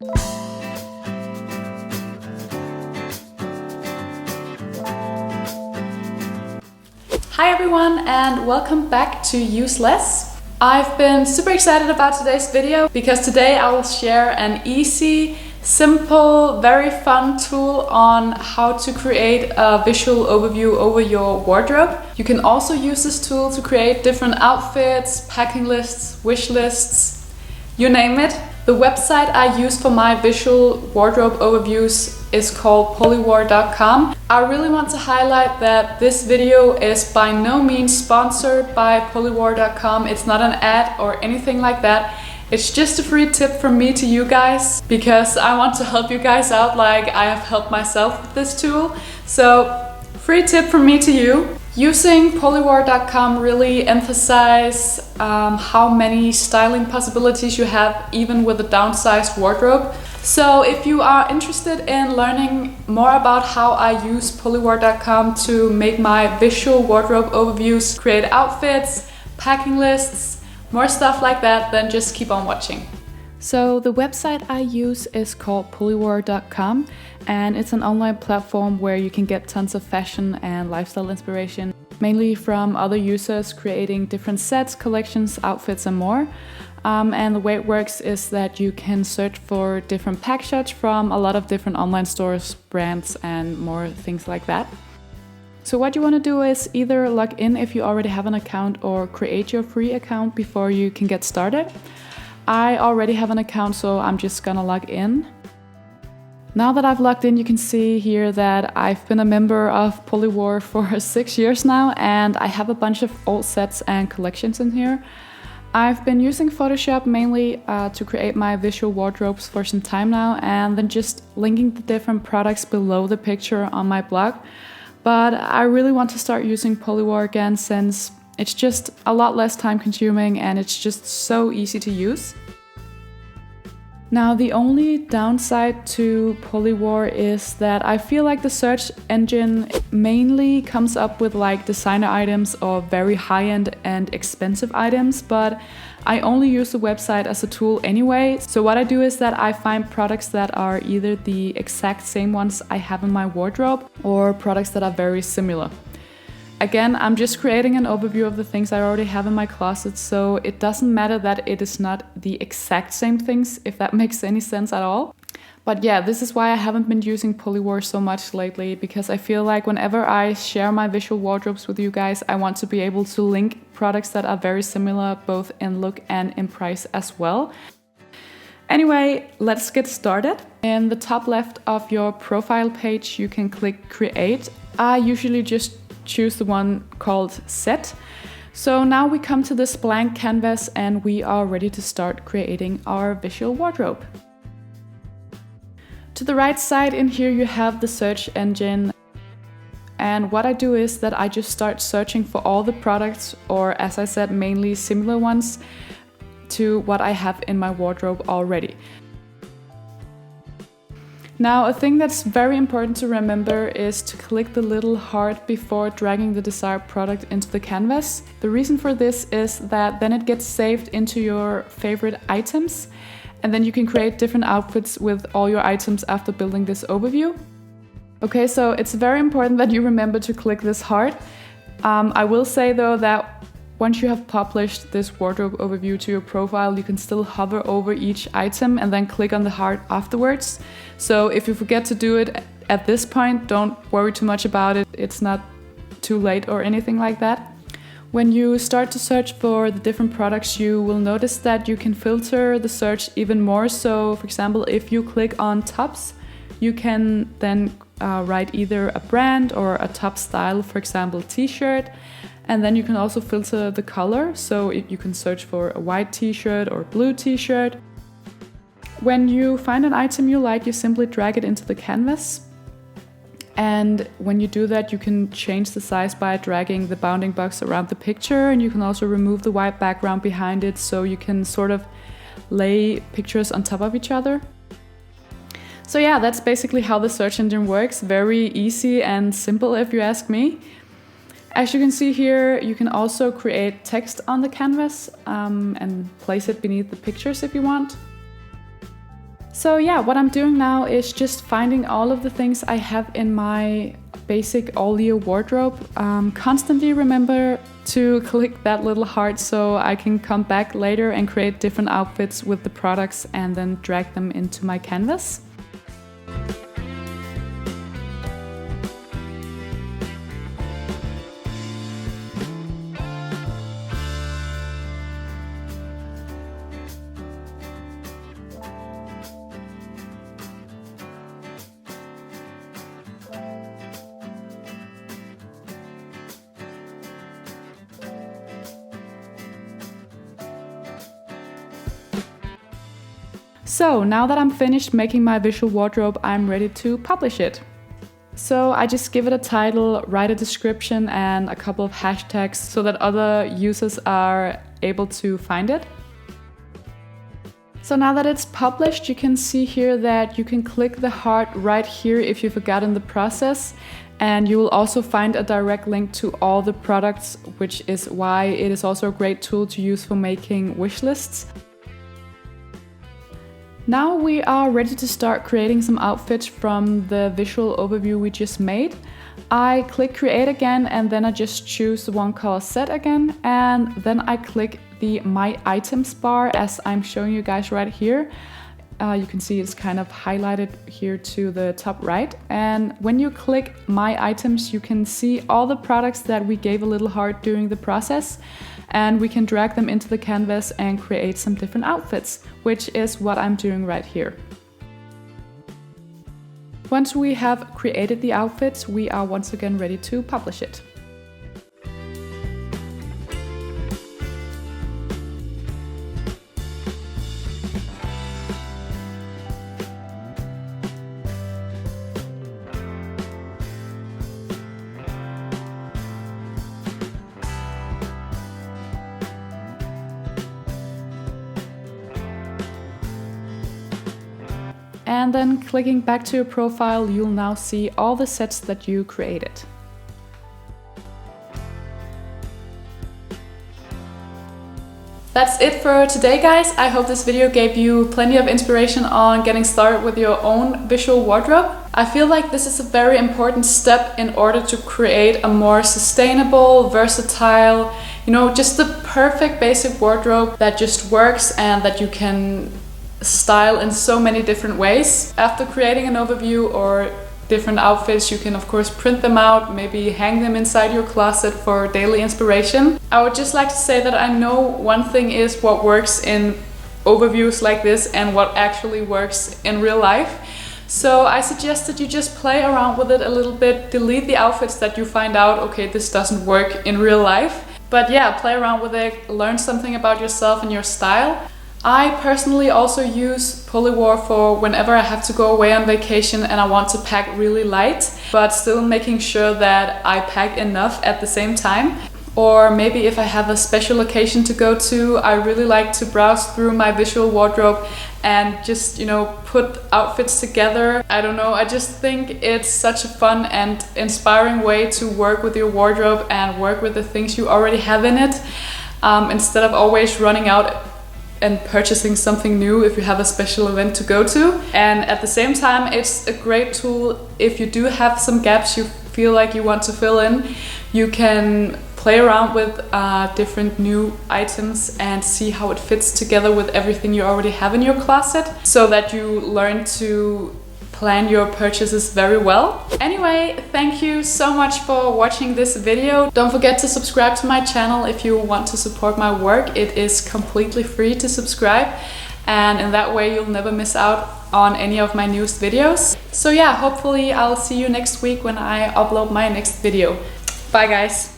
Hi everyone and welcome back to Useless. I've been super excited about today's video because today I will share an easy, simple, very fun tool on how to create a visual overview over your wardrobe. You can also use this tool to create different outfits, packing lists, wish lists, you name it. The website I use for my visual wardrobe overviews is called POLYVORE.com. I really want to highlight that this video is by no means sponsored by POLYVORE.com. It's not an ad or anything like that. It's just a free tip from me to you guys because I want to help you guys out like I have helped myself with this tool. So, free tip from me to you. Using POLYVORE.com really emphasize how many styling possibilities you have even with a downsized wardrobe. So if you are interested in learning more about how I use POLYVORE.com to make my visual wardrobe overviews, create outfits, packing lists, more stuff like that, then just keep on watching. So the website I use is called POLYVORE.com and it's an online platform where you can get tons of fashion and lifestyle inspiration, mainly from other users creating different sets, collections, outfits and more. And the way it works is that you can search for different pack shots from a lot of different online stores, brands and more things like that. So what you want to do is either log in if you already have an account or create your free account before you can get started. I already have an account, so I'm just gonna log in. Now that I've logged in, you can see here that I've been a member of POLYVORE for 6 years now, and I have a bunch of old sets and collections in here. I've been using Photoshop mainly to create my visual wardrobes for some time now, and then just linking the different products below the picture on my blog. But I really want to start using POLYVORE again since it's just a lot less time consuming and it's just so easy to use. Now the only downside to POLYVORE is that I feel like the search engine mainly comes up with like designer items or very high-end and expensive items, but I only use the website as a tool anyway. So what I do is that I find products that are either the exact same ones I have in my wardrobe or products that are very similar. Again, I'm just creating an overview of the things I already have in my closet, so it doesn't matter that it is not the exact same things, if that makes any sense at all. But yeah, this is why I haven't been using POLYVORE so much lately, because I feel like whenever I share my visual wardrobes with you guys, I want to be able to link products that are very similar, both in look and in price as well. Anyway, let's get started. In the top left of your profile page, you can click Create. I usually just choose the one called Set. So now we come to this blank canvas and we are ready to start creating our visual wardrobe. To the right side in here you have the search engine, and what I do is that I just start searching for all the products, or as I said, mainly similar ones to what I have in my wardrobe already. Now, a thing that's very important to remember is to click the little heart before dragging the desired product into the canvas. The reason for this is that then it gets saved into your favorite items, and then you can create different outfits with all your items after building this overview. Okay, so it's very important that you remember to click this heart. I will say though that once you have published this wardrobe overview to your profile, you can still hover over each item and then click on the heart afterwards. So if you forget to do it at this point, don't worry too much about it. It's not too late or anything like that. When you start to search for the different products, you will notice that you can filter the search even more. So for example, if you click on tops, you can then write either a brand or a top style, for example, t-shirt. And then you can also filter the color, so you can search for a white t-shirt or blue t-shirt. When you find an item you like, you simply drag it into the canvas. And when you do that, you can change the size by dragging the bounding box around the picture, and you can also remove the white background behind it, so you can sort of lay pictures on top of each other. So yeah, that's basically how the search engine works. Very easy and simple if you ask me. As you can see here, you can also create text on the canvas and place it beneath the pictures if you want. So yeah, what I'm doing now is just finding all of the things I have in my basic all-year wardrobe. Constantly remember to click that little heart so I can come back later and create different outfits with the products and then drag them into my canvas. So now that I'm finished making my visual wardrobe, I'm ready to publish it. So I just give it a title, write a description and a couple of hashtags so that other users are able to find it. So now that it's published, you can see here that you can click the heart right here if you forgot in the process. And you will also find a direct link to all the products, which is why it is also a great tool to use for making wish lists. Now we are ready to start creating some outfits from the visual overview we just made. I click create again and then I just choose the one called set again, and then I click the my items bar as I'm showing you guys right here. You can see it's kind of highlighted here to the top right, and when you click my items you can see all the products that we gave a little heart during the process, and we can drag them into the canvas and create some different outfits, which is what I'm doing right here. Once we have created the outfits, we are once again ready to publish it. And then clicking back to your profile, you'll now see all the sets that you created. That's it for today, guys. I hope this video gave you plenty of inspiration on getting started with your own visual wardrobe. I feel like this is a very important step in order to create a more sustainable, versatile, just the perfect basic wardrobe that just works and that you can style in so many different ways. After creating an overview or different outfits, you can of course print them out, maybe hang them inside your closet for daily inspiration. I would just like to say that I know one thing is what works in overviews like this and what actually works in real life. So I suggest that you just play around with it a little bit, delete the outfits that you find out, okay, this doesn't work in real life. But yeah, play around with it, learn something about yourself and your style. I personally also use POLYVORE for whenever I have to go away on vacation and I want to pack really light, but still making sure that I pack enough at the same time. Or maybe if I have a special occasion to go to, I really like to browse through my visual wardrobe and just, put outfits together. I don't know, I just think it's such a fun and inspiring way to work with your wardrobe and work with the things you already have in it, instead of always running out and purchasing something new if you have a special event to go to. And at the same time, it's a great tool if you do have some gaps you feel like you want to fill in. You can play around with different new items and see how it fits together with everything you already have in your closet, so that you learn to plan your purchases very well. Anyway, thank you so much for watching this video. Don't forget to subscribe to my channel if you want to support my work. It is completely free to subscribe, and in that way you'll never miss out on any of my newest videos. So yeah, hopefully I'll see you next week when I upload my next video. Bye guys!